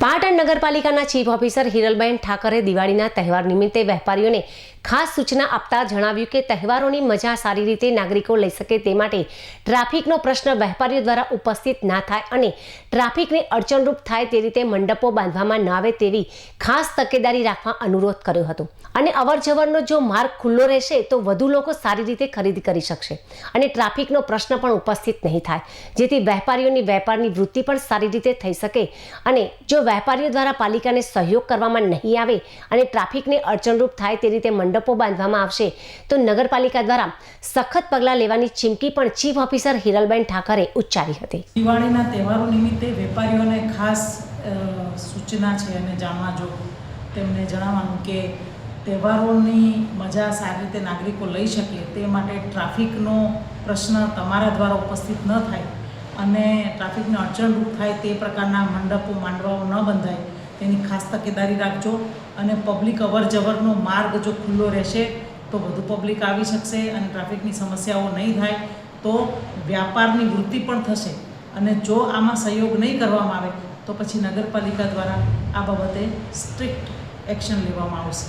પાટણ નગરપાલિકાના chief officer Hiralben Thackeray દિવાળીના તહેવાર નિમિત્તે વેપારીઓને ખાસ સૂચના આપતા જણાવ્યું કે તહેવારોની મજા સારી રીતે નાગરિકો લઈ શકે તે માટે ટ્રાફિકનો પ્રશ્ન વેપારીઓ દ્વારા ઉપસ્થિત ના થાય અને ટ્રાફિકને અડચણરૂપ થાય તે રીતે મંડપો બાંધવામાં ન આવે તેવી ખાસ તકેદારી રાખવા અનુરોધ કર્યો હતો અને અવરજવરનો જો માર્ગ ખુલ્લો રહેશે તો વધુ લોકો સારી રીતે ખરીદી કરી શકશે અને ટ્રાફિકનો પ્રશ્ન પણ ઉપસ્થિત નહીં થાય, જેથી વેપારીઓની વેપારની વૃત્તિ પણ સારી રીતે થઈ શકે અને જો વેપારીઓ દ્વારા પાલિકાને સહયોગ કરવામાં નહીં આવે અને ટ્રાફિકને અડચણરૂપ થાય તે રીતે મંડપો બાંધવામાં આવશે તો નગરપાલિકા દ્વારા સખત પગલાં લેવાની ચીમકી પણ ચીફ ઓફિસર હિરલબેન ઠાકરે ઉચ્ચારી હતી। દિવાળીના તહેવારો નિમિત્તે વેપારીઓને ખાસ સૂચના છે અને જાણવા જો તેમને જણાવવાનું કે તહેવારોની મજા સારી રીતે નાગરિકો લઈ શકે તે માટે ટ્રાફિકનો પ્રશ્ન તમારા દ્વારા ઉપસ્થિત ન થાય અને ટ્રાફિકને અડચણરૂપ થાય તે પ્રકારના મંડપો માંડવાઓ ન બંધાય તેની ખાસ તકેદારી રાખજો અને પબ્લિક અવરજવરનો માર્ગ જો ખુલ્લો રહેશે તો વધુ પબ્લિક આવી શકશે અને ટ્રાફિકની સમસ્યાઓ નહીં થાય તો વ્યાપારની વૃદ્ધિ પણ થશે અને જો આમાં સહયોગ નહીં કરવામાં આવે તો પછી નગરપાલિકા દ્વારા આ બાબતે સ્ટ્રિક્ટ એક્શન લેવામાં આવશે।